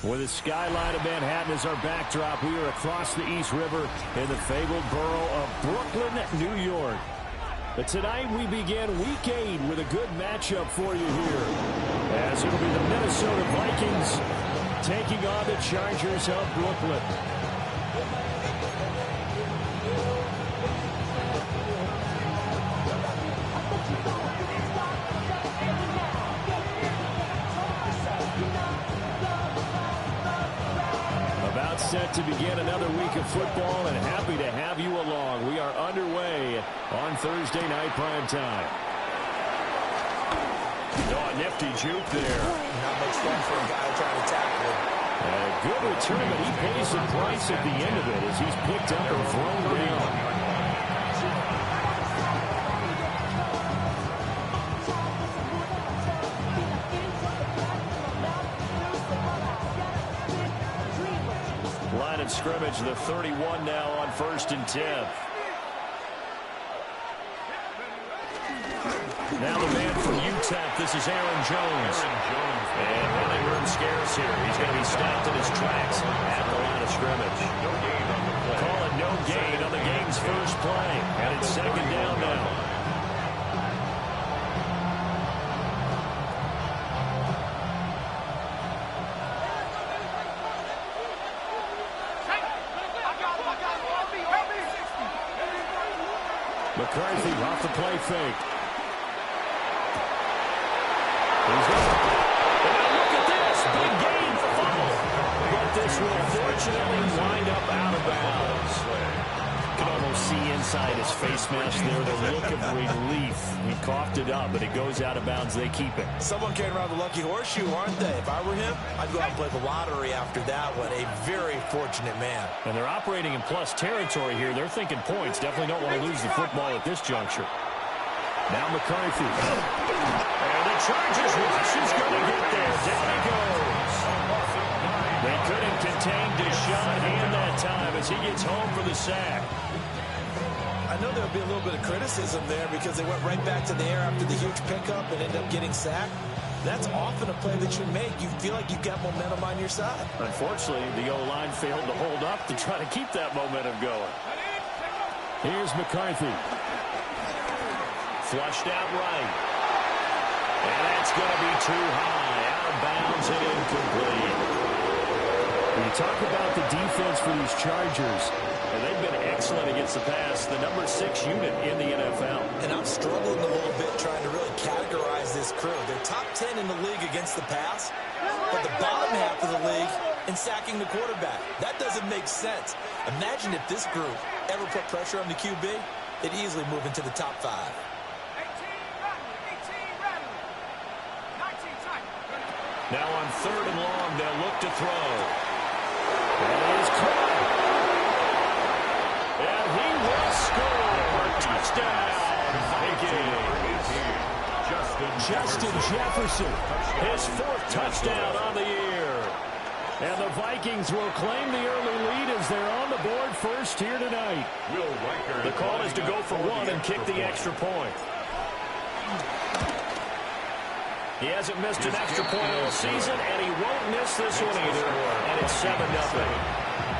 With the skyline of Manhattan as our backdrop, we are across the East River in the fabled borough of Brooklyn, New York. But tonight we begin Week 8 with a good matchup for you here, as it'll be the Minnesota Vikings taking on the Chargers of Brooklyn. Set to begin another week of football, and happy to have you along. We are underway on Thursday night prime time. Oh, a nifty juke there. Not much fun for a guy trying to tackle him. A good return, but he pays the price at the end of it as he's picked up and thrown down. Line of scrimmage, the 31 now on 1st and 10. Now the man from UTEP, this is Aaron Jones. And running room scarce here. He's going to be stopped in his tracks at the line of scrimmage. Call it no gain on the game's first play. And it's 2nd down now. McCarthy off the play fake. He's got it. And look at this. Big gain, fumble. But this will unfortunately wind up out of bounds. You can almost see inside his face mask there the look of relief. He coughed it up, but it goes out of bounds. They keep it. Someone carrying around the lucky horseshoe, aren't they? If I were him, I'd go out and play the lottery after that one. A very fortunate man. And they're operating in plus territory here. They're thinking points. Definitely don't want to lose the football at this juncture. Now McCarthy. And the Chargers rush is going to get there. Down he goes. They couldn't contain Deshaun Hand that time as he gets home for the sack. I know there'll be a little bit of criticism there because they went right back to the air after the huge pickup and ended up getting sacked. That's often a play that you make. You feel like you've got momentum on your side. Unfortunately, the O-line failed to hold up to try to keep that momentum going. Here's McCarthy. Flushed out right. And that's going to be too high. Out of bounds and incomplete. When you talk about the defense for these Chargers, and they've been excellent against the pass, the number 6 unit in the NFL. And I'm struggling a little bit trying to really categorize this crew. They're top 10 in the league against the pass, but the bottom half of the league in sacking the quarterback. That doesn't make sense. Imagine if this group ever put pressure on the QB, it'd easily move into the top 5. Now on 3rd and long, they'll look to throw. And it is caught. And he will score. Touchdown. Justin Jefferson, his 4th touchdown on the year. And the Vikings will claim the early lead as they're on the board first here tonight. The call is to go for 1 and kick the extra point. He hasn't missed an extra point all season, and he won't miss this one either. And it's 7-0.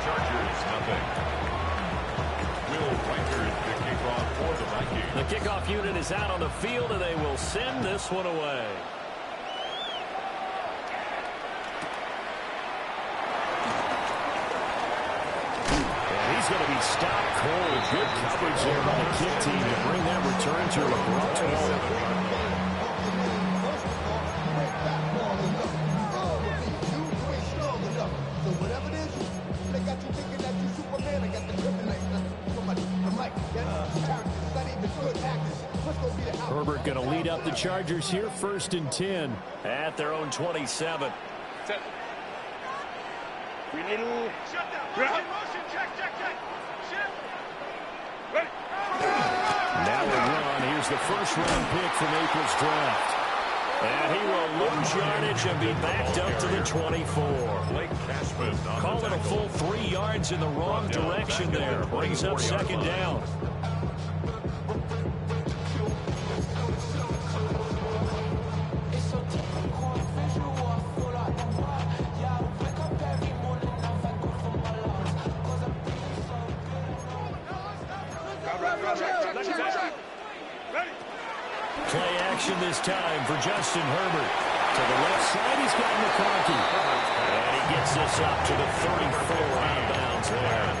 Chargers, nothing. Will Rikers the kickoff for the Vikings. The kickoff unit is out on the field, and they will send this one away. And he's going to be stopped cold. Good coverage there by the kick team to bring that return to a abrupt halt. Herbert going to lead up the Chargers here, 1st and 10 at their own 27. We need a motion, check. Now a run. Here's the 1st round pick from April's draft. And he will lose yardage and be backed up to the 24. Call it a full 3 yards in the wrong direction there. Brings up second down. Play action this time for Justin Herbert. To the left side, he's got McCarthy. And he gets this up to the 34 out of bounds there.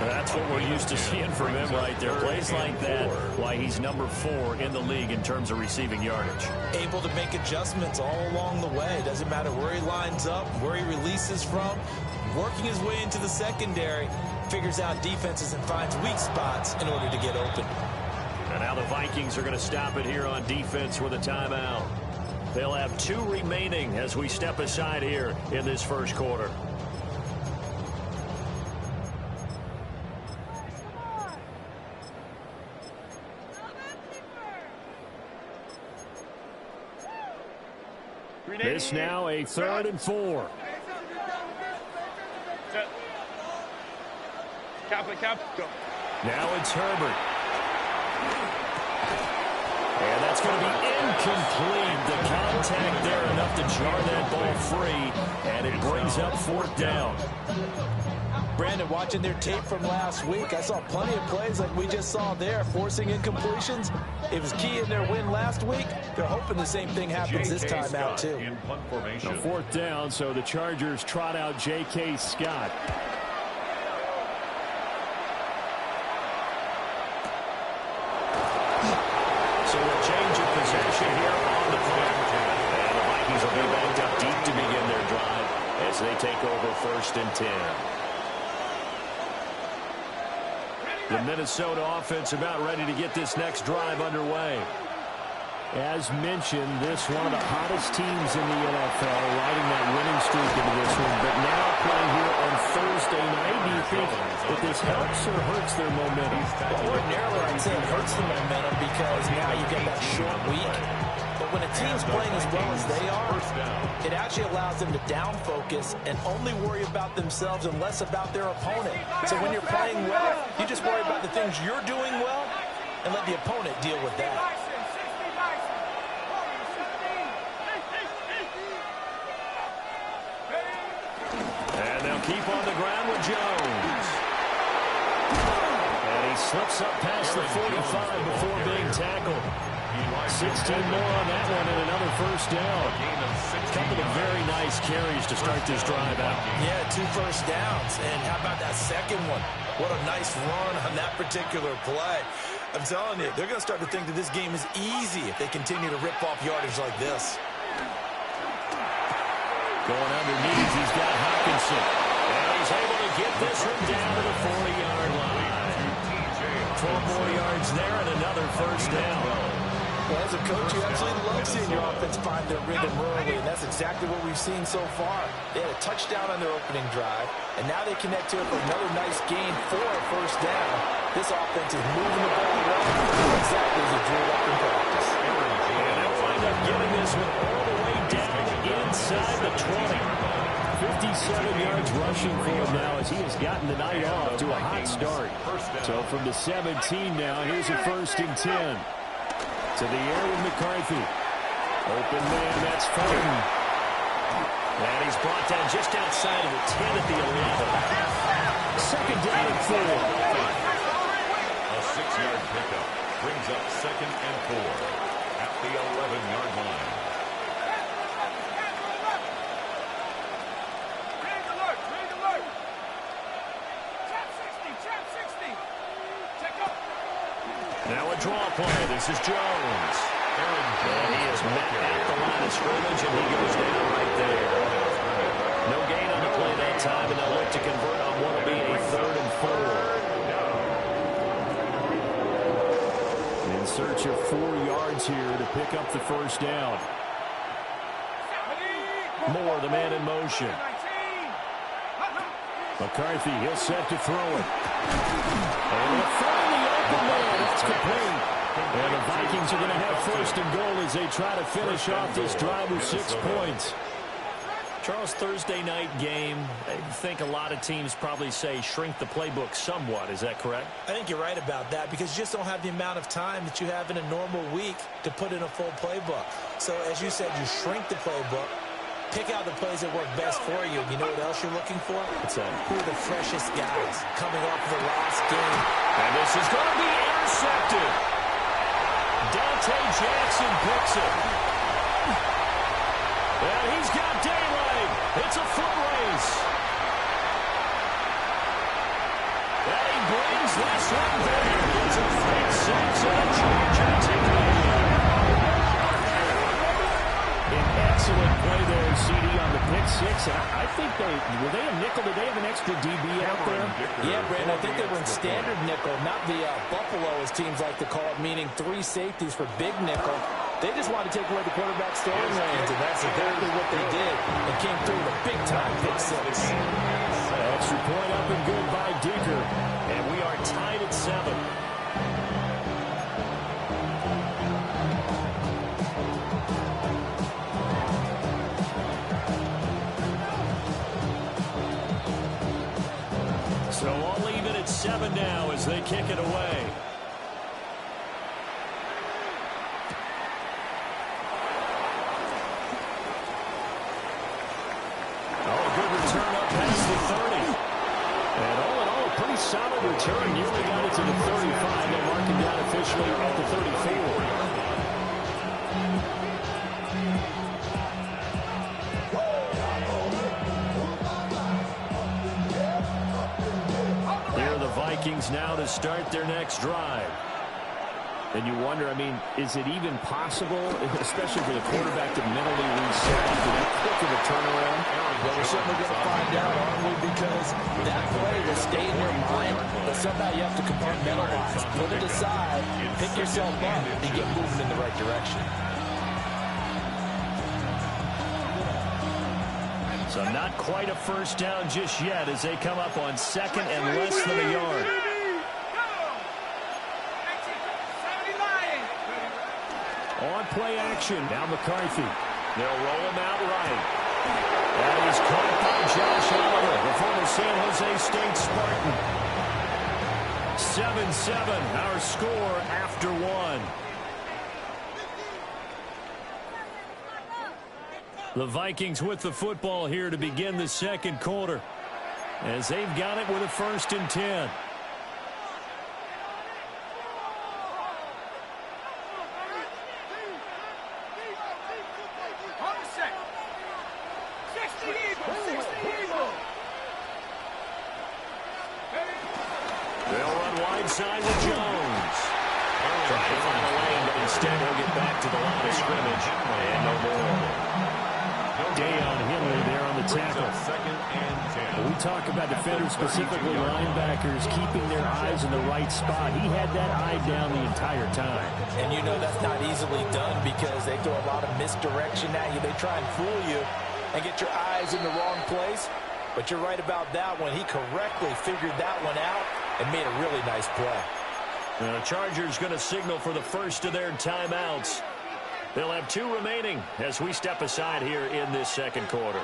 That's what we're used to seeing from him right there. Plays like that, why he's number 4 in the league in terms of receiving yardage. Able to make adjustments all along the way. Doesn't matter where he lines up, where he releases from. Working his way into the secondary. Figures out defenses and finds weak spots in order to get open. And now the Vikings are going to stop it here on defense with a timeout. They'll have 2 remaining as we step aside here in this first quarter. This now a 3rd and 4. Now it's Herbert. And that's going to be incomplete. The contact there enough to jar that ball free. And it brings up 4th down. Brandon, watching their tape from last week, I saw plenty of plays like we just saw there, forcing incompletions. It was key in their win last week. They're hoping the same thing happens this time out, too. Now 4th down, so the Chargers trot out J.K. Scott. So a change of possession here on the play. And the Vikings will be backed up deep to begin their drive as they take over 1st and 10. The Minnesota offense about ready to get this next drive underway. As mentioned, this one of the hottest teams in the NFL, riding that winning streak into this one. But now playing here on Thursday night, do you think that this helps or hurts their momentum? Well, ordinarily, I'd say it hurts the momentum because now you get that short week. But when a team's playing as well as they are, it actually allows them to down focus and only worry about themselves and less about their opponent. So when you're playing well, you just worry about the things you're doing well and let the opponent deal with that. And they'll keep on the ground with Jones. And he slips up past the 45 before being tackled. 16 more on that one and another 1st down. A couple of very nice carries to start this drive out. Yeah, 2 first downs. And how about that second one? What a nice run on that particular play. I'm telling you, they're going to start to think that this game is easy if they continue to rip off yardage like this. Going underneath, he's got Hawkinson. And he's able to get this one down to the 40-yard line. 12 more yards there and another 1st down. Well, as a coach, you absolutely love seeing your offense find their rhythm early, and that's exactly what we've seen so far. They had a touchdown on their opening drive, and now they connect to it for another nice gain for a 1st down. This offense is moving the ball well, exactly as it drew up in practice. And they'll wind up getting this one all the way down inside the 20. 57 yards rushing for him now as he has gotten the night off to a hot start. So from the 17 now, here's a 1st and 10. To the air with McCarthy. Open man, that's Fulton. And he's brought down just outside of the 10 at the 11. 2nd down and 4. A 6-yard pickup brings up 2nd and 4 at the 11-yard line. Now a draw play. This is Jones. And he is met at the line of scrimmage, and he goes down right there. No gain on the play that time, and they'll look to convert on what will be a 3rd and 4. In search of 4 yards here to pick up the 1st down. Moore, the man in motion. McCarthy, he'll set to throw it. And he'll find the open man. It's complete. And the Vikings Chargers are going to have first and goal as they try to finish off this drive with 6 points. Charles, Thursday night game, I think a lot of teams probably say shrink the playbook somewhat. Is that correct? I think you're right about that because you just don't have the amount of time that you have in a normal week to put in a full playbook. So, as you said, you shrink the playbook, pick out the plays that work best for you. You know what else you're looking for? What's that? Who are the freshest guys coming off the last game? And this is going to be intercepted. Dante Jackson picks it. And he's got daylight. It's a foot race. And he brings this one back. It's a fake six and a Charger takeaway. An excellent play there, CD, on the pick six. And I think were they a nickel? Did they have an extra DB out there? Yeah, Brandon, I think they were in standard nickel, not the Buffalo, as teams like to call it, meaning 3 safeties for big nickel. They just wanted to take away the quarterback's throwing lanes, and that's exactly what they did. It came through with a big-time pick six. Extra point up and good by Dicker. And we are tied at 7. So all even at 7 now as they kick it away. Solid return. Nearly got it to the 35. They'll mark him down officially at the 34. Here are the Vikings now to start their next drive. And you wonder, I mean, is it even possible, especially for the quarterback, to mentally reset after that quick of a turnaround? Well, we're certainly going to find out, aren't we? Because that play will stay in your mind, but somehow you have to compartmentalize, put it aside, pick yourself up, and get moving in the right direction. So not quite a first down just yet as they come up on 2nd and less than a yard. On play action. Now McCarthy. They'll roll him out right. That is caught by Josh Oliver, the former San Jose State Spartan. 7-7, our score after 1. The Vikings with the football here to begin the second quarter, as they've got it with a 1st and 10. Side with Jones. Trying to find a lane, but instead he'll get back to the line of scrimmage. And no more. Deion Henley there on the tackle. 2nd and 10. When we talk about defenders, specifically linebackers, keeping their eyes in the right spot. He had that eye down the entire time. And you know that's not easily done because they throw a lot of misdirection at you. They try and fool you and get your eyes in the wrong place. But you're right about that one. He correctly figured that one out and made a really nice play. And the Chargers going to signal for the first of their timeouts. They'll have 2 remaining as we step aside here in this second quarter.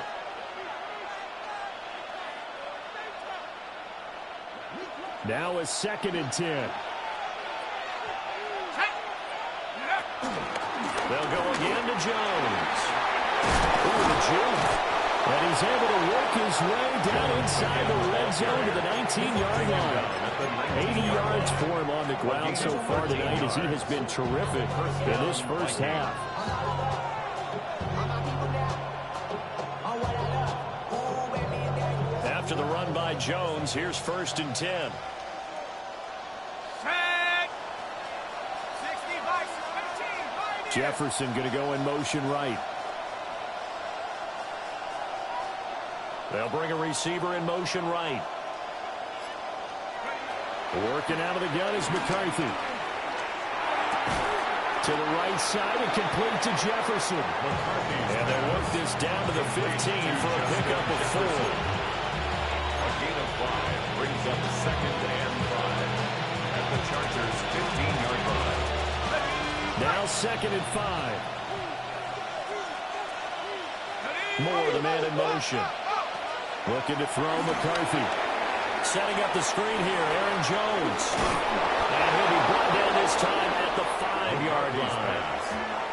Now a 2nd and 10. They'll go again to Jones. Ooh, the jump. And he's able to work his way down inside the red zone to the 19-yard line. 80 yards for him on the ground so far tonight as he has been terrific in this first half. After the run by Jones, here's 1st and 10. Jefferson going to go in motion right. They'll bring a receiver in motion right. Working out of the gun is McCarthy. To the right side and complete to Jefferson. And they work this down to the 15 for a pickup of 4. A gain of 5 brings up 2nd and 5 at the Chargers' 15-yard line. Now 2nd and 5. Moore, the man in motion. Looking to throw. McCarthy. Setting up the screen here. Aaron Jones. And he'll be brought down this time at the 5-yard line.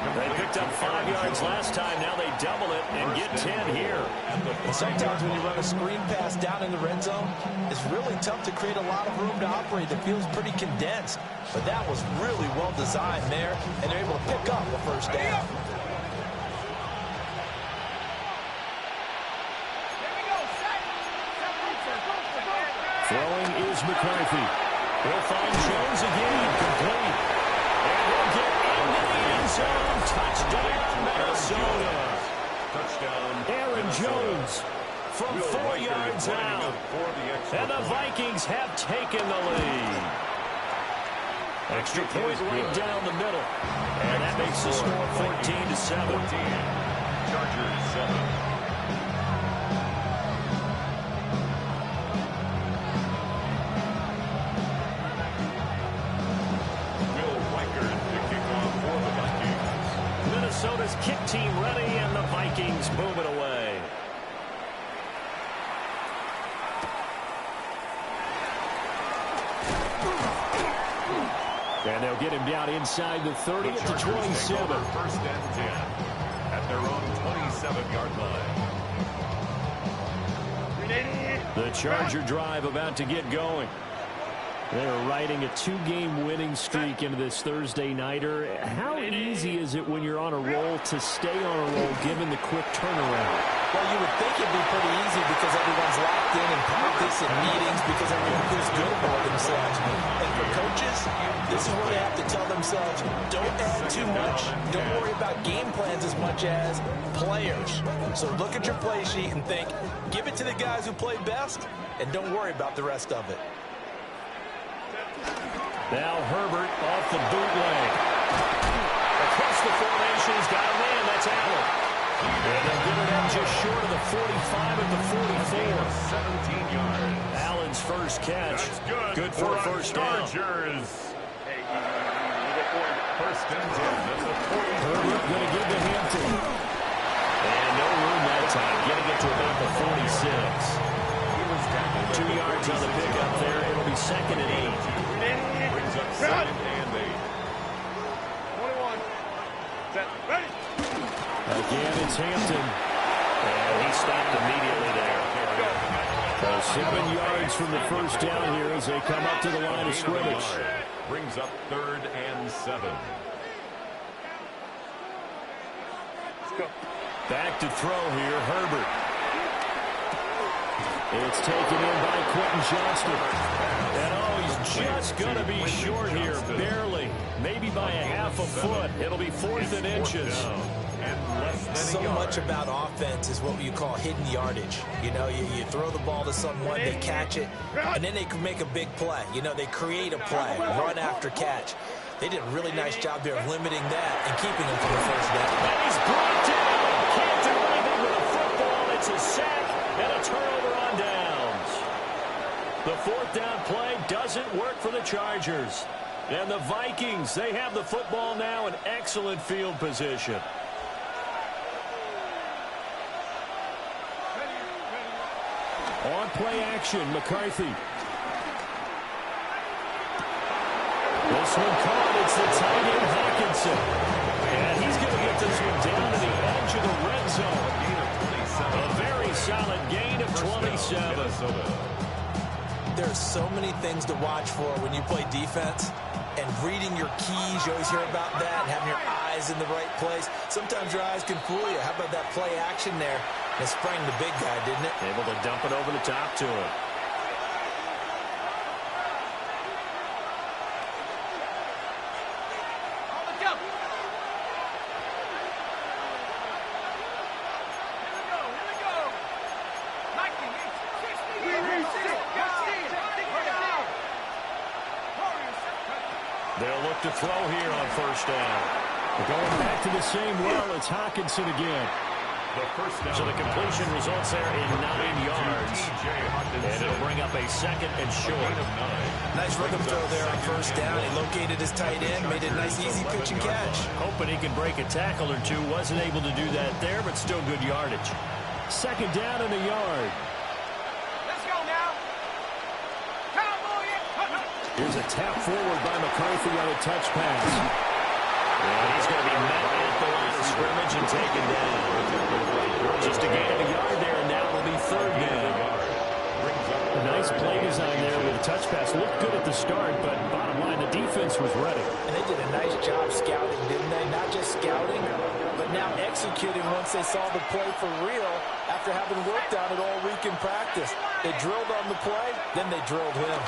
They picked up 5 yards last time. Now they double it and get 10 here. And sometimes when you run a screen pass down in the red zone, it's really tough to create a lot of room to operate. It feels pretty condensed. But that was really well designed there, and they're able to pick up a first down. Throwing is McCarthy. He'll find Jones again. Complete. And he'll get into the end zone. Touchdown, Minnesota. Touchdown. Aaron Jones from 4 yards out. And the Vikings have taken the lead. Extra point right down the middle. And that makes the score 14-7. Chargers 7. Minnesota's kick team ready, and the Vikings move it away. And they'll get him down inside the 30 at the 27. First and 10 at their own 27-yard line. The Charger drive about to get going. They're riding a 2-game winning streak into this Thursday nighter. How easy is it when you're on a roll to stay on a roll given the quick turnaround? Well, you would think it'd be pretty easy because everyone's locked in practice and meetings because everyone feels good about themselves. And for coaches, this is where they have to tell themselves, don't add too much. Don't worry about game plans as much as players. So look at your play sheet and think, give it to the guys who play best, and don't worry about the rest of it. Now Herbert off the bootleg. Across the formation, he's got a man. That's Allen. And they'll get it out just short of the 45 at the 44. 17 yards. Allen's first catch. That's good for a first down. Chargers. First and 10. That's a 40. Herbert going to give to Hampton. And no room that time. Getting it to about the 46. 2 yards on the pickup there. It'll be 2nd and 8. Brings up 2nd and 8. 21. Set. Ready. Again, it's Hampton. And he stopped immediately there. So 7 yards from the first down here as they come up to the line of scrimmage. Brings up 3rd and 7. Let's go. Back to throw here, Herbert. It's taken in by Quentin Johnston. And he's just going to be short here, barely. Maybe by a half a foot. It'll be 4th and inches. So much about offense is what you call hidden yardage. You know, you throw the ball to someone, they catch it, and then they can make a big play. You know, they create a play, run after catch. They did a really nice job there of limiting that and keeping them from the first down. And he's brought down. Can't do anything with a football. It's a sack and a turnover on downs. The 4th down play doesn't work for the Chargers. And the Vikings, they have the football now in excellent field position. On play action, McCarthy. This one caught. It's the tight end, Hawkinson. And he's going to get this one down to the edge of the red zone. A very solid gain of 27. There's so many things to watch for when you play defense. And reading your keys, you always hear about that, and having your eyes in the right place. Sometimes your eyes can fool you. How about that play action there? It sprang the big guy, didn't it? Able to dump it over the top to him. They'll look to throw here on first down. Going back to the same well, it's Hawkinson again. The first down. So the completion results there in 9 yards. And it'll bring up a second and short. Nice rhythm throw there on first down. He located his tight end, made a nice easy pitch and catch. Hoping he can break a tackle or two. Wasn't able to do that there, but still good yardage. Second down and a yard. Let's go now. Cowboy it. Here's a tap forward by McCarthy on a touch pass. And he's going to be met at the line of scrimmage and taken down. Just a gain of a yard there, and now it'll be third down. A nice play design there with a touch pass. Looked good at the start, but bottom line, the defense was ready. And they did a nice job scouting, didn't they? Not just scouting, but now executing once they saw the play for real after having worked on it all week in practice. They drilled on the play, then they drilled him.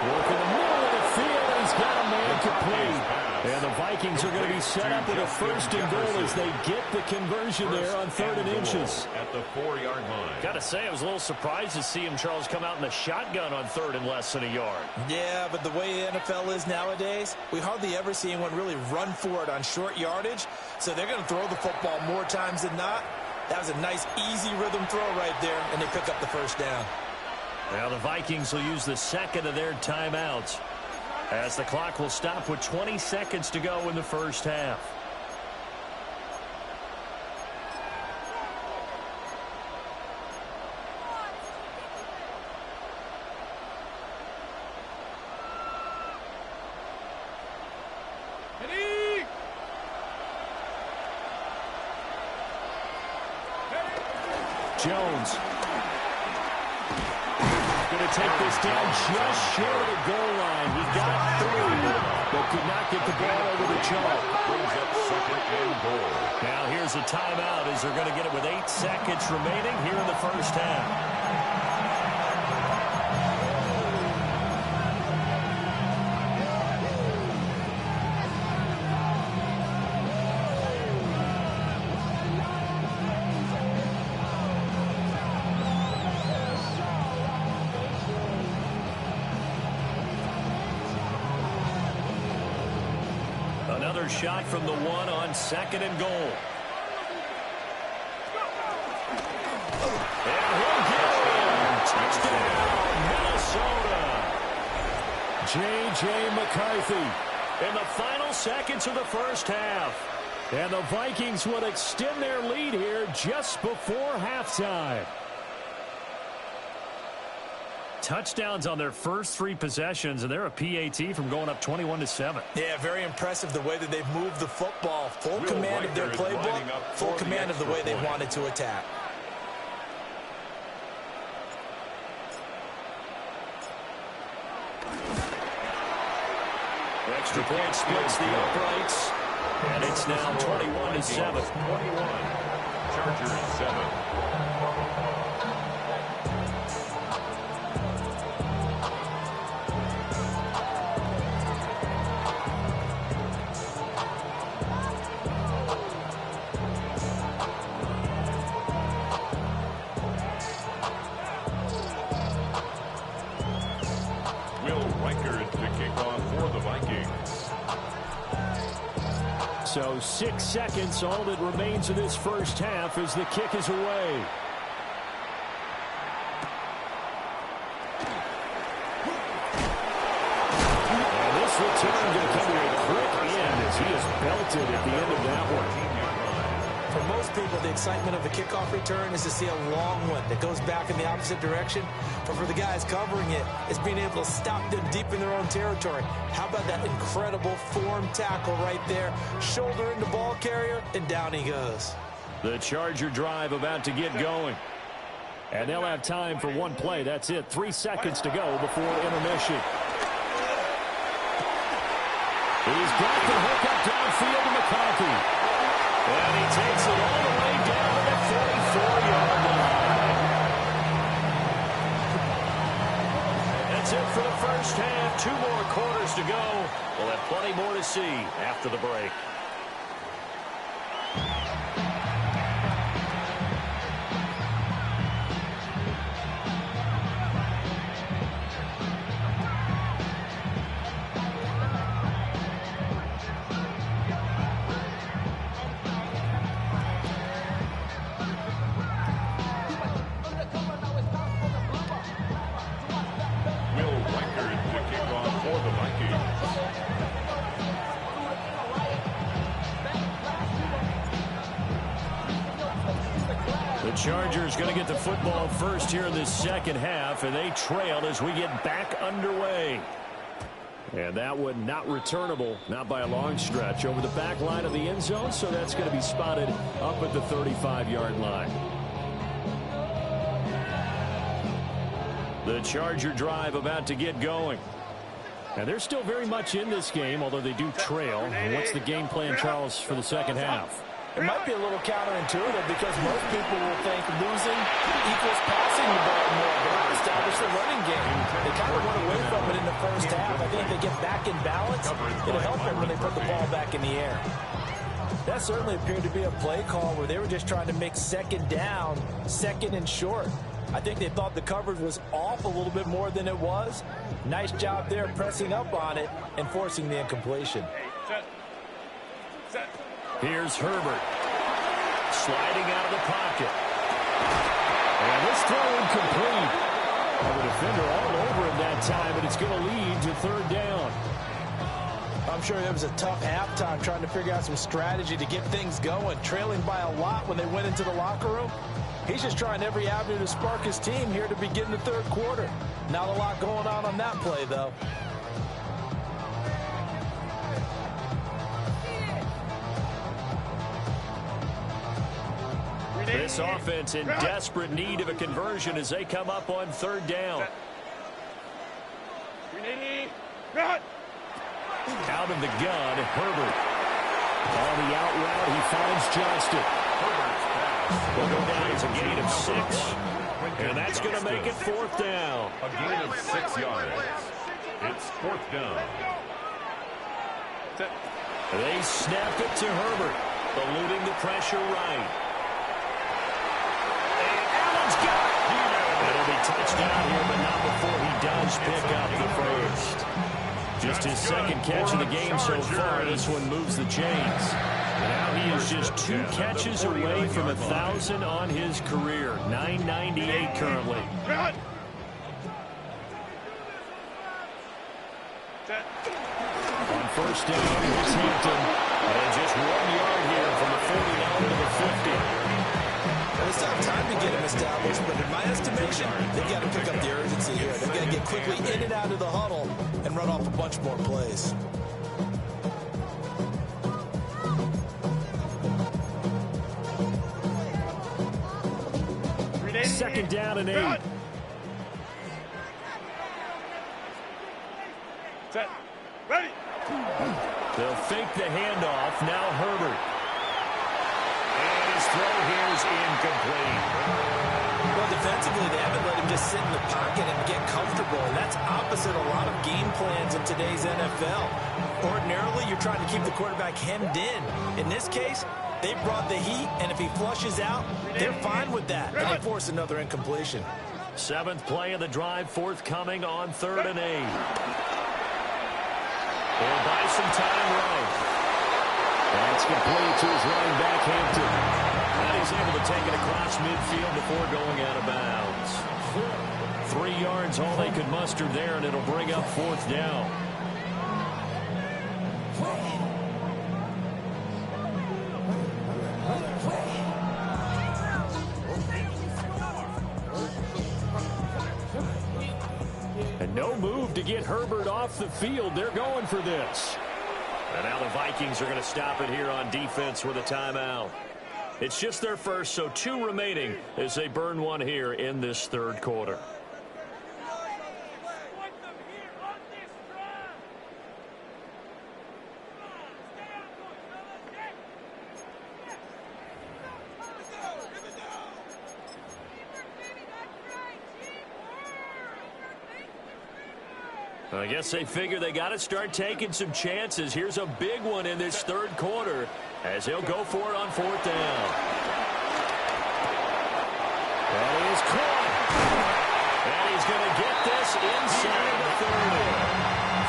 Work in the middle of the field, and he's got a man complete. And the Vikings are going to be set up with a first and goal as they get the conversion there on 3rd and inches. At the 4-yard line. Got to say, I was a little surprised to see him, Charles, come out in the shotgun on 3rd and less than a yard. Yeah, but the way the NFL is nowadays, we hardly ever see anyone really run for it on short yardage. So they're going to throw the football more times than not. That was a nice, easy rhythm throw right there, and they pick up the first down. Now the Vikings will use the second of their timeouts as the clock will stop with 20 seconds to go in the first half. Ready. Jones. Going to take this down just short of the goal line. He got through, but could not get the ball over the chalk. Brings up second and goal. Now here's a timeout as they're going to get it with 8 seconds remaining here in the first half. Another shot from the one on second and goal. And he'll get it. Touchdown, Minnesota. J.J. McCarthy in the final seconds of the first half. And the Vikings would extend their lead here just before halftime. Touchdowns on their first 3 possessions, and they're a PAT from going up 21-7. Yeah, very impressive the way that they've moved the football. Full command of their playbook, full command of the way they wanted to attack. Extra point splits the uprights, and it's now 21-7. 21. Chargers 7. So 6 seconds, all that remains of this first half as the kick is away. And this return going to come to a quick end as he is belted at the end of that one. For most people, the excitement of the kickoff return is to see a long one that goes back in the opposite direction. But for the guys covering it, it's being able to stop them deep in their own territory. How about that incredible form tackle right there? Shoulder into ball carrier, and down he goes. The Charger drive about to get going. And they'll have time for one play. That's it. 3 seconds to go before intermission. He's got the hook up downfield to McCarthy. And he takes it all the way down to the 44-yard line. That's it for the first half. 2 more quarters to go. We'll have plenty more to see after the break. Chargers going to get the football first here in this second half, and they trail as we get back underway. And that one not returnable, not by a long stretch, over the back line of the end zone, so that's going to be spotted up at the 35-yard line. The Charger drive about to get going. And they're still very much in this game, although they do trail. What's the game plan, Charles, for the second half? It might be a little counterintuitive because most people will think losing equals passing the ball more, but not establish the running game. They kind of went away from it in the first half. I think they get back in balance. It'll help them when they put the ball back in the air. That certainly appeared to be a play call where they were just trying to make second down, second and short. I think they thought the coverage was off a little bit more than it was. Nice job there pressing up on it and forcing the incompletion. Here's Herbert. Sliding out of the pocket. And this throw incomplete. The defender all over him that time, and it's going to lead to third down. I'm sure it was a tough halftime trying to figure out some strategy to get things going. Trailing by a lot when they went into the locker room. He's just trying every avenue to spark his team here to begin the third quarter. Not a lot going on that play, though. This offense in desperate need of a conversion as they come up on third down. Out of the gun, Herbert. On the out route, he finds Johnston. Will go down as a gain of 6. And that's going to make it fourth down. A gain of 6 yards. It's fourth down. They snap it to Herbert, eluding the pressure right. And Allen's got it. It'll be touchdown here, but not before he does pick up the first. Just his second catch of the game so far. This one moves the chains. Now he is just 2 catches away from 1,000 on his career. 998 currently. On first down, here's Hampton. And just 1 yard here from the 49 to the 50. It's not time to get him established, but in my estimation, they've got to pick up the urgency here. They've got to get quickly in and out of the huddle and run off a bunch more plays. Second down and 8. Ready. They'll fake the handoff. Now Herbert. And his throw here is incomplete. Well, defensively, they haven't let him just sit in the pocket and get comfortable, and that's opposite a lot of game plans in today's NFL. Ordinarily, you're trying to keep the quarterback hemmed in. In this case, they brought the heat, and if he flushes out, they're fine with that, and they force another incompletion. 7th play of the drive, forthcoming on 3rd and 8. They'll buy some time right. That's complete to his running back, Hampton. And he's able to take it across midfield before going out of bounds. 3 yards, all they could muster there, and it'll bring up fourth down. And no move to get Herbert off the field. They're going for this. And now the Vikings are going to stop it here on defense with a timeout. It's just their first, so 2 remaining as they burn one here in this third quarter. I guess they figure they got to start taking some chances. Here's a big one in this third quarter as he'll go for it on fourth down. And he is caught. And he's going to get this inside the 30.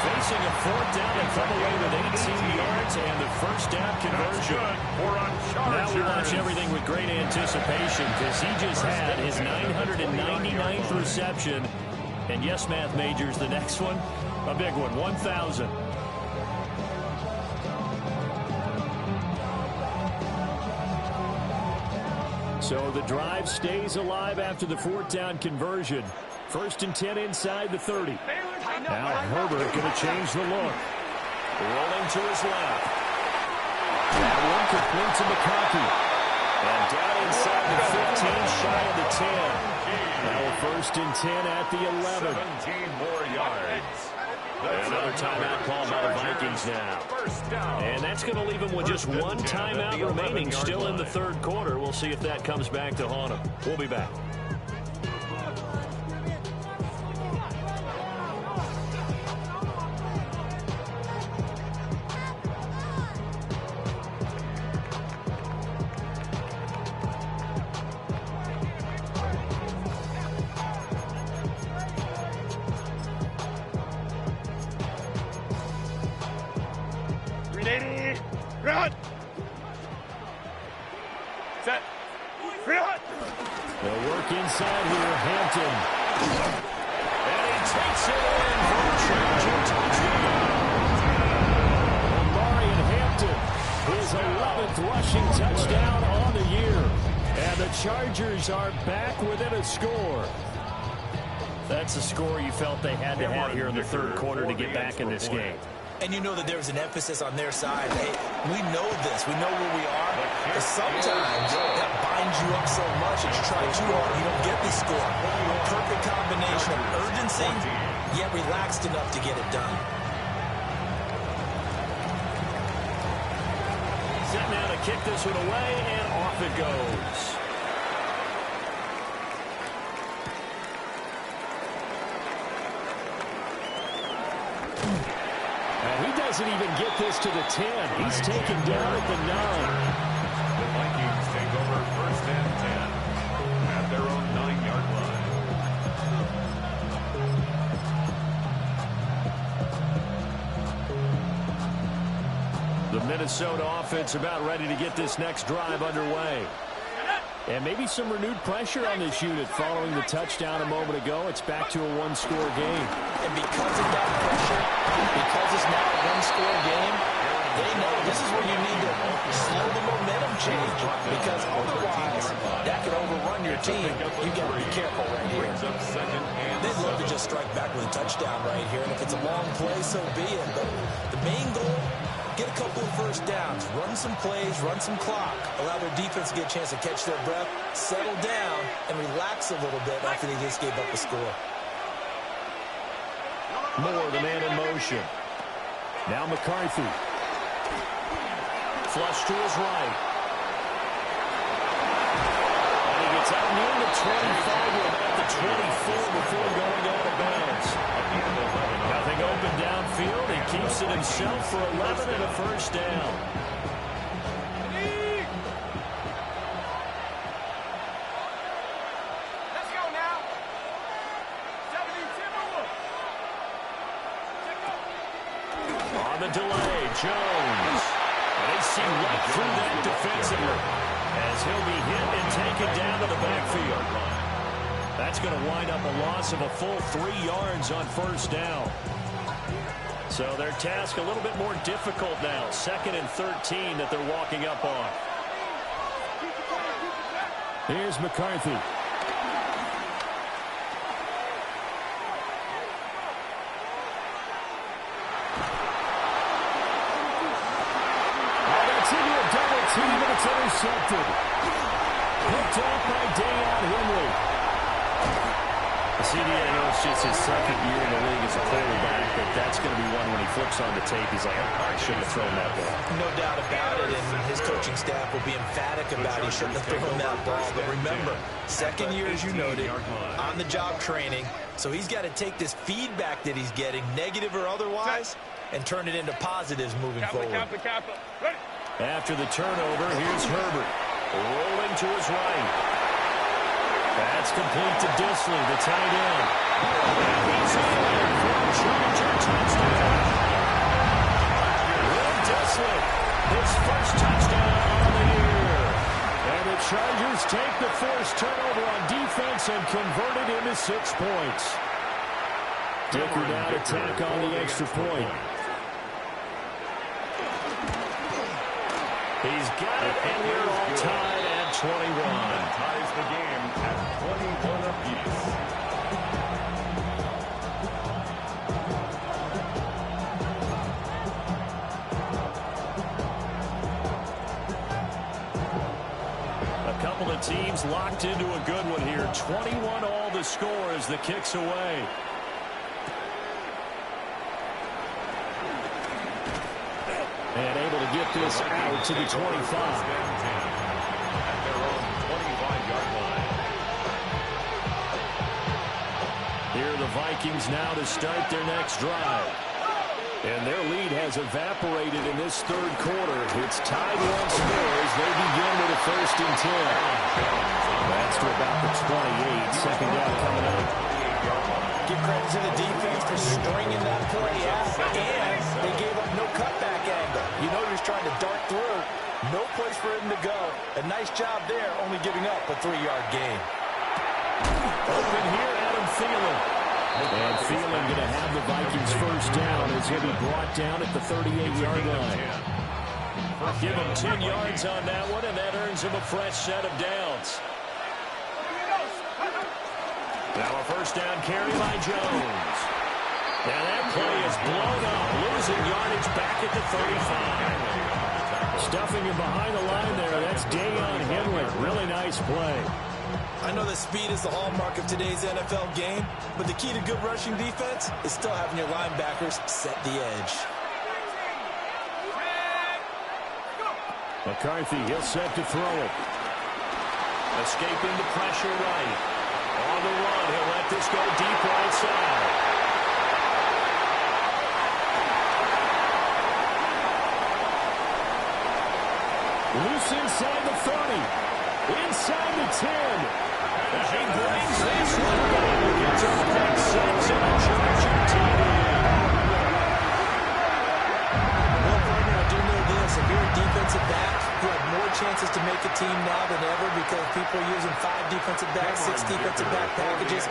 Facing a fourth down and come away with 18 yards and the first down conversion. Now we watch everything with great anticipation because he just had his 999th reception. And yes, math majors, the next one, a big one, 1,000. So the drive stays alive after the 4th down conversion. 1st and 10 inside the 30. Now Herbert going to change the look. Rolling to his left. That one complete to McConkey. And down inside the 15, shy of the 10. Now 1st and 10 at the 11. 17 more yards. Another timeout call by the Vikings now. And that's going to leave them with just one timeout remaining still in the 3rd quarter. We'll see if that comes back to haunt them. We'll be back. Run! Set. Run! They'll work inside here. Hampton. And he takes it in for a Charger touchdown. Marion Hampton, his 11th rushing touchdown on the year. And the Chargers are back within a score. That's a score you felt they had to have here in the 3rd quarter to get back in this game. And you know that there's an emphasis on their side. Hey, we know this. We know where we are. But sometimes that binds you up so much that you try too hard, you don't get the score. A perfect combination of urgency, yet relaxed enough to get it done. Set now to kick this one away, and off it goes. And he doesn't even get this to the 10. He's taken down at the 9. The Vikings take over 1st and 10 at their own 9-yard line. The Minnesota offense about ready to get this next drive underway. And maybe some renewed pressure on this unit following the touchdown a moment ago. It's back to a 1-score game. And because of that pressure, because it's now a 1-score game, they know this is where you need to slow the momentum change. Because otherwise, that could overrun your team. You got to be careful right here. They'd love to just strike back with a touchdown right here. And if it's a long play, so be it. But the main goal, get a couple of 1st downs, run some plays, run some clock, allow their defense to get a chance to catch their breath, settle down, and relax a little bit after they just gave up a score. Moore, the man in motion. Now McCarthy. Flush to his right. And he gets out near the 25 or about the 24 before going out of bounds. Nothing open downfield. He keeps it himself for 11 and a 1st down. Let's go now. 70 On the delay, Jones. And they see right through that defensively as he'll be hit and taken down to the backfield. That's going to wind up a loss of a full 3 yards on 1st down. So their task a little bit more difficult now. 2nd and 13 that they're walking up on. Here's McCarthy. Double team, and it's intercepted. Picked off by Dayon Henry. CDA, I know it's just his 2nd year in the league as a quarterback, but that's going to be one when he flips on the tape, he's like, I shouldn't have thrown that ball. No doubt about it, and his coaching staff will be emphatic about he shouldn't have thrown that ball. But remember, 2nd year, as you noted, on-the-job training, so he's got to take this feedback that he's getting, negative or otherwise, and turn it into positives moving forward. Ready? After the turnover, here's Herbert. Rolling to his right. That's complete to Disley, the tight end. And he's in there for a Charger touchdown. Will Disley, his 1st touchdown on the year. And the Chargers take the 1st turnover on defense and convert it into 6 points. Dicker now to tack on the extra point. He's got it, and we're all tied at 21. Ties the game at 21 apiece. A couple of teams locked into a good one here. 21 all the score as the kick's away. And able to get this out to the 25. At their own 25-yard line. Here are the Vikings now to start their next drive. And their lead has evaporated in this third quarter. It's tied once more as they begin with a 1st and 10. That's to about the 28. Second down coming up. Give credit to the defense for stringing that play out, and they gave up no cutback angle. You know you're trying to dart through. No place for him to go. A nice job there, only giving up a 3-yard gain. Open here, Adam Thielen. And Thielen going to have the Vikings 1st down as he'll be brought down at the 38-yard line. Give him 10 yards on that one, and that earns him a fresh set of downs. Now a 1st down carry by Jones. Now that play is blown up, losing yardage back at the 35. Stuffing him behind the line there. That's Dayon Henley. Really nice play. I know that speed is the hallmark of today's NFL game, but the key to good rushing defense is still having your linebackers set the edge. McCarthy, he'll set to throw it. Escaping the pressure right. On the run, he'll let this go deep right side. Loose inside the 30. Inside the 10. He brings this one back. It's a pick 6 and a Charger TD. Well, partner, I do know this. If you're a defensive back, you have more chances to make a team now than ever because people are using 5 defensive backs, 6 defensive back packages.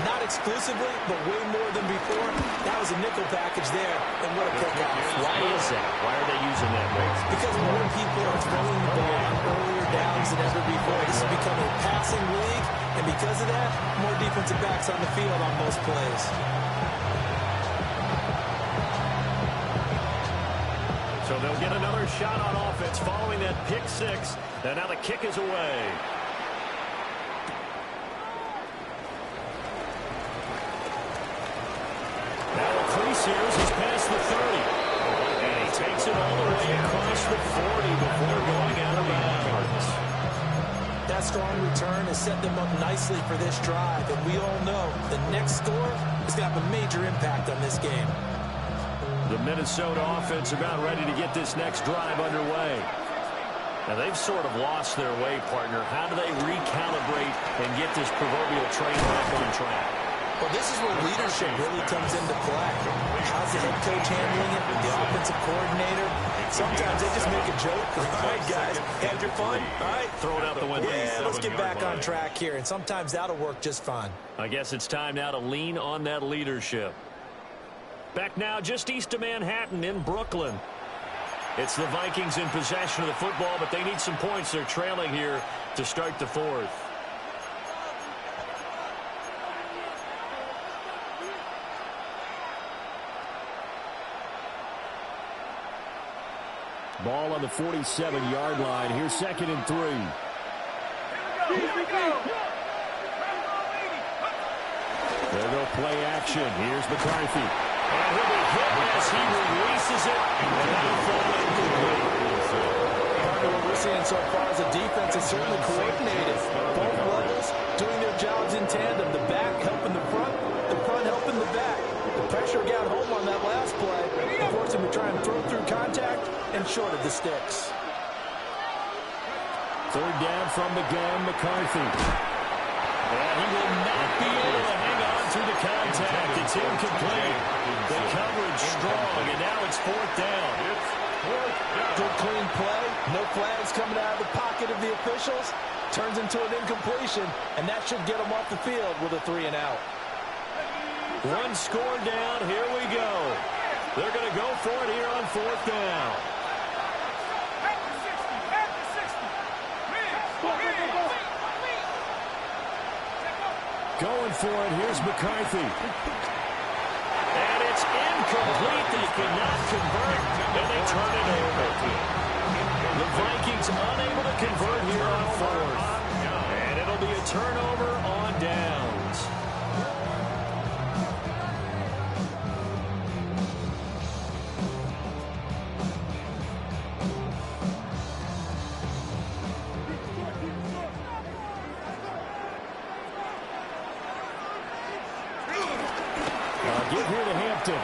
Not exclusively, but way more than before. That was a nickel package there, and what a pickoff. Why is that? Why are they using that way? Because more people are throwing the ball on earlier downs than ever before. This has become a passing league, and because of that, more defensive backs on the field on most plays. So they'll get another shot on offense following that pick 6. And now the kick is away. Now a 3 series. He's past the 30. And he takes it all the way across the 40 before going out of bounds. That strong return has set them up nicely for this drive. And we all know the next score is going to have a major impact on this game. The Minnesota offense about ready to get this next drive underway. Now, they've sort of lost their way, partner. How do they recalibrate and get this proverbial train back on track? Well, this is where leadership really comes into play. How's the head coach handling it? The offensive coordinator? Sometimes they just make a joke. All right, guys, have your fun. All right, Throw it out the window. Yeah, let's get back on track here. And sometimes that'll work just fine. I guess it's time now to lean on that leadership. Back now just east of Manhattan in Brooklyn. It's the Vikings in possession of the football, but they need some points. They're trailing here to start the 4th. Ball on the 47-yard line. Here's 2nd and 3. Here we go. There go play action. Here's McCarthy. And he'll be hit as he releases it. And that'll fall incomplete. Partner, what we're seeing so far is the defense is certainly coordinated. Both levels doing their jobs in tandem. The back helping the front helping the back. The pressure got home on that last play, forced him to try and throw through contact and short of the sticks. 3rd down from the gun, McCarthy. And he will not be able to hang on through the contact. It's incomplete. The coverage strong, and now it's 4th down. Good clean play. No flags coming out of the pocket of the officials. Turns into an incompletion, and that should get them off the field with a 3 and out. 1 score down. Here we go. They're going to go for it here on 4th down. Going for it. Here's McCarthy. And it's incomplete. They cannot convert, and they turn it over. The Vikings unable to convert here on fourth. And it'll be a turnover on downs. Give here to Hampton. And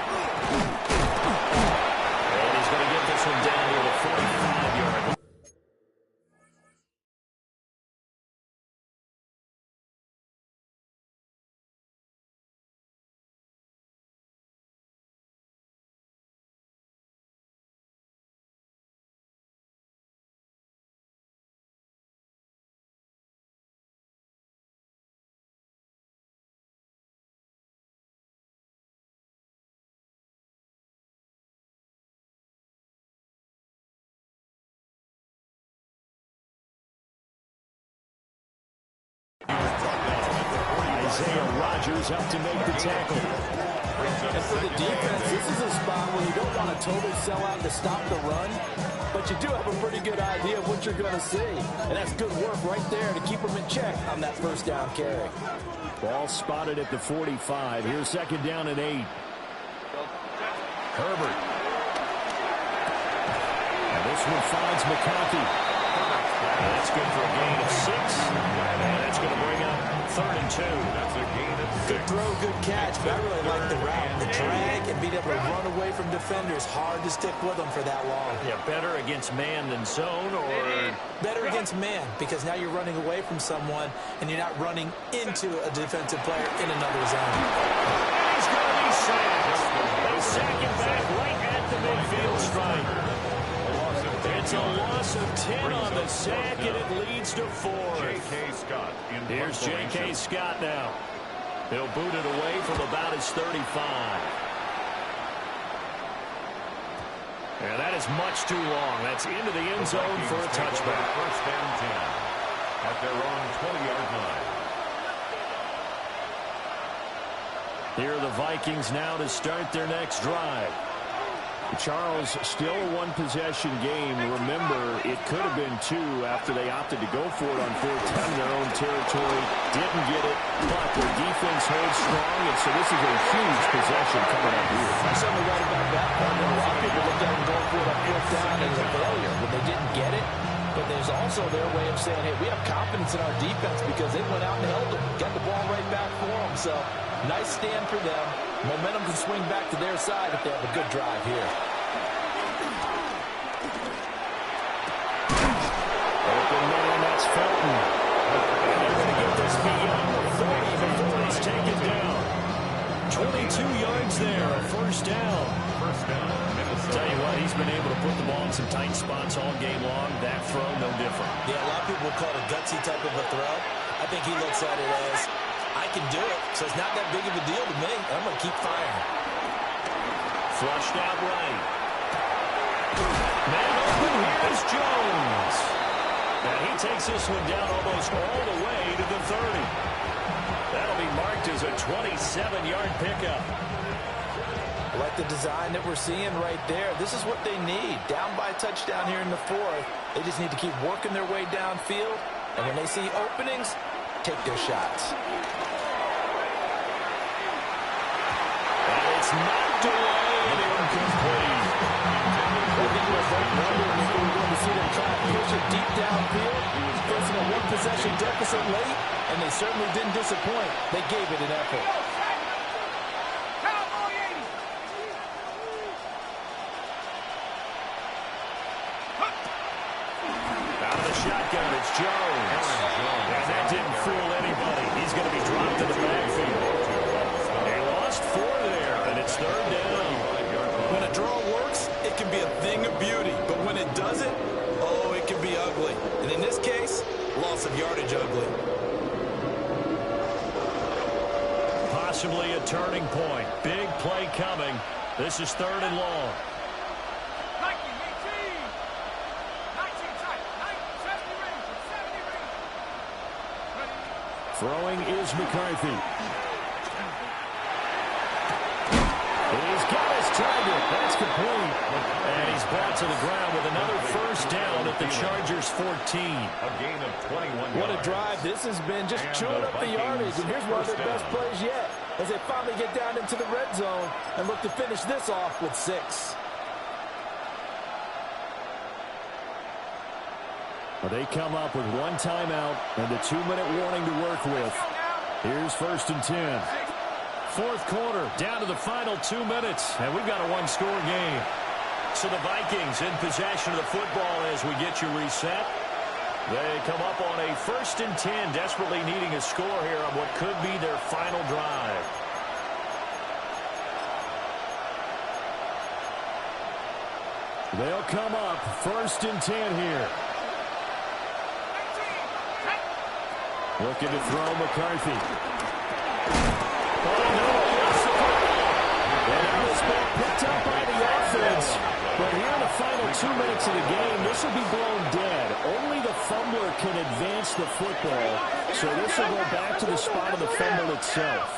he's going to get this one down to the 45-yard line. Rodgers up to make the tackle. And for the defense, this is a spot where you don't want to totally sell out to stop the run, but you do have a pretty good idea of what you're going to see. And that's good work right there to keep them in check on that first down carry. Ball spotted at the 45. Here's second down and 8. Herbert. And this one finds McCarthy. That's good for a gain of 6. And that's going to bring up 3rd and 2. That's a gain of 6. Good throw, good catch, but I really like the route. The drag and being able to run away from defenders, hard to stick with them for that long. Yeah, better against man than zone, or better against man, because now you're running away from someone and you're not running into a defensive player in another zone. And he's going to be sacked. They sack him back right at the midfield stripe. It's a loss of 10 on the sack, and it leads to 4. J.K. Scott in Here's J.K. Scott now. He'll boot it away from about his 35. And that is much too long. That's into the end zone for a touchback. First down 10 at their own 20-yard line. Here are the Vikings now to start their next drive. Charles, still a one-possession game. Remember, it could have been 2 after they opted to go for it on 4th down in their own territory. Didn't get it, but their defense holds strong, and so this is a huge possession coming up here. You're certainly right about that part. A lot of people looked at them going for it on 4th down as a failure when they didn't get it. But there's also their way of saying, hey, we have confidence in our defense because they went out and held them, got the ball right back for them. So nice stand for them. Momentum can swing back to their side if they have a good drive here. Open man, that's Felton. And they're going to get this beyond the 30 before he's taken down. 22 yards there, a first down. First down, Minnesota. Tell you what, he's been able to put the ball in some tight spots all game long. That throw, no different. Yeah, a lot of people would call it a gutsy type of a throw. I think he looks at it as, I can do it, so it's not that big of a deal to me. I'm going to keep firing. Flushed out right. Man open, here's Jones. And he takes this one down almost all the way to the 30. That'll be marked as a 27-yard pickup. I like the design that we're seeing right there. This is what they need. Down by a touchdown here in the 4th. They just need to keep working their way downfield. And when they see openings, take their shots. And it's knocked away and incomplete. I think we're both wondering if we were going to see them try to push it deep downfield. Facing a one-possession deficit late, and they certainly didn't disappoint. They gave it an effort. Out of the shotgun, it's Jones. And that didn't fool anybody. He's going to be dropped in the backfield. They lost 4 there, and it's 3rd down. When a draw works, it can be a thing of beauty. But when it doesn't, oh, it can be ugly. And in this case, loss of yardage ugly. Possibly a turning point. Big play coming. This is 3rd and long. Throwing is McCarthy. He's got his target. That's complete. And he's brought to the ground with another first down at the Chargers 14. A gain of 21 What a yards. drive. This has been just chewing up the yardage. And here's one of their best plays yet as they finally get down into the red zone and look to finish this off with 6. Well, they come up with 1 timeout and a 2-minute warning to work with. Here's 1st and 10. 4th quarter, down to the final 2 minutes, and we've got a 1-score game. So the Vikings in possession of the football as we get you reset. They come up on a 1st and 10, desperately needing a score here on what could be their final drive. They'll come up 1st and 10 here. Looking to throw McCarthy. Oh, no. And now this ball picked up by the offense. But here in the final 2 minutes of the game, this will be blown dead. Only the fumbler can advance the football. So this will go back to the spot of the fumble itself.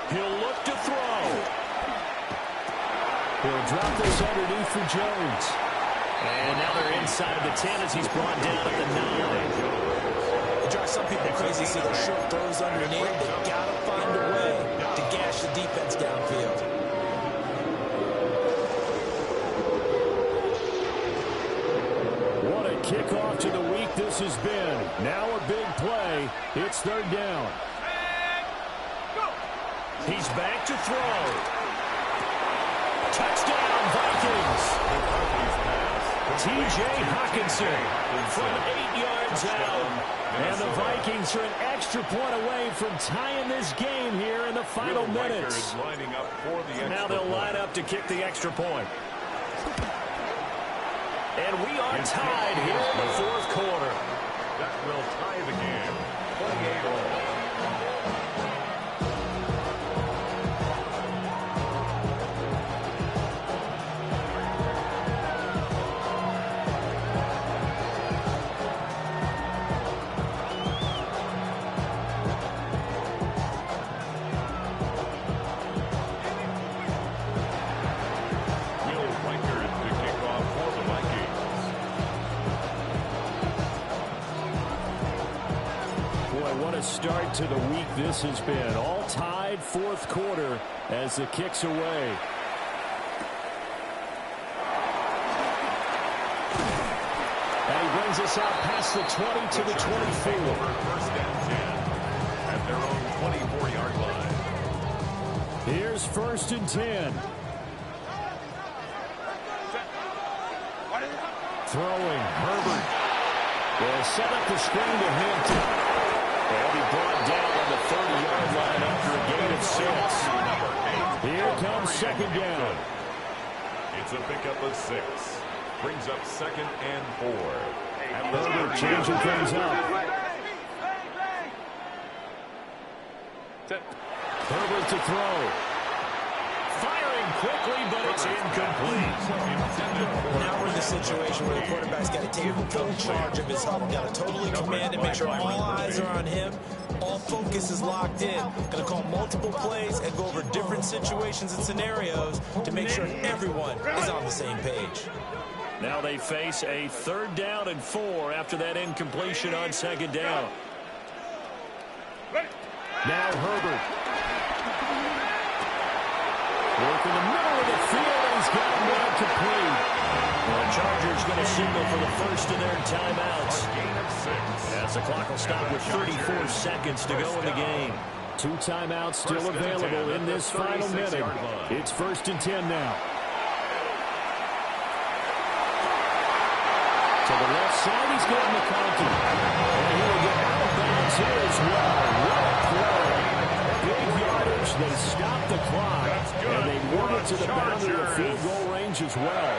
He'll look to throw. He'll drop this underneath for Jones. And now they're inside of the 10 as he's brought down at the 9. It drives some people crazy to see the short throws underneath. They've got to find a way to gash the defense downfield. What a kickoff to the week this has been. Now a big play. It's 3rd down. He's back to throw. Touchdown, Vikings. T.J. Hawkinson from 8 yards out. And the Vikings are an extra point away from tying this game here in the final minutes. Now they'll line up to kick the extra point. And we are tied here in the 4th quarter. That will tie the game. 28-all. Start to the week this has been. All tied 4th quarter as the kick's away. And he brings us out past the 20 to the 24. 1st and 10 at their own 24-yard line. Here's 1st and 10. Throwing, Herbert. They'll set up the screen to Hampton. They'll be brought down on the 30-yard line after a gain of 6. Here comes 2nd down. It's a pickup of 6. Brings up 2nd and 4. And Herbert changing things up. Herbert to throw. Firing quickly, but it's incomplete. Now we're in the situation where the quarterback's got to take full charge of his huddle. Got to totally command and make sure all eyes are on him. All focus is locked in. Going to call multiple plays and go over different situations and scenarios to make sure everyone is on the same page. Now they face a 3rd down and 4 after that incompletion on 2nd down. Now Herbert. Work in the middle of the field, and he's got him down complete. The Chargers going to signal for the first of their timeouts. As the clock will stop with 34 seconds to go in the game. 2 timeouts still available in this final minute. It's 1st and 10 now. To the left side, he's got McCarthy. And he will get out of bounds here as well. What a play. Big yardage. They stop the clock. And they move it to the boundary of field goal range as well.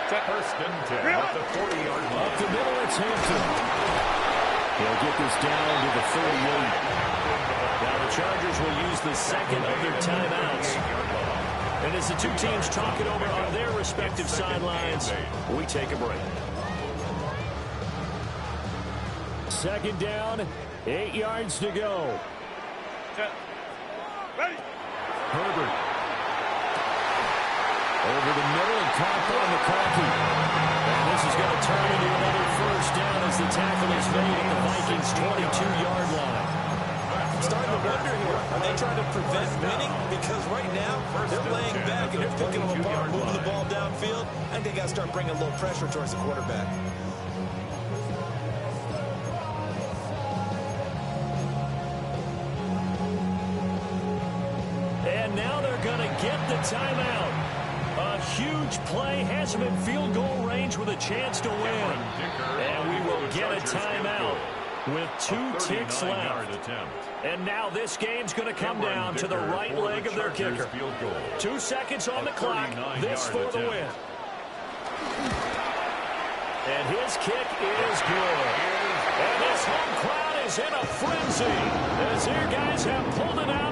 1st and 10 at the 40-yard line. Up the middle, it's Hampton. They'll get this down to the 38. Now the Chargers will use the 2nd of their timeouts. And as the two teams talk it over on their respective sidelines, we take a break. second down, 8 yards to go. Set. Ready. Herbert. Over the middle and caught by McConkey. And this is going to turn into another first down as the tackle is made at the Vikings' 22-yard line. I'm starting to wonder here, are they trying to prevent winning? Because right now, they're laying back and they're picking them apart, moving the ball downfield. I think they got to start bringing a little pressure towards the quarterback. And now they're going to get the timeout. A huge play has them in field goal range with a chance to win. And we will get a timeout with 2 ticks left. And now this game's going to come down to the right leg of their kicker. 2 seconds on the clock. This for the win. And his kick is good. And this home crowd is in a frenzy as their guys have pulled it out of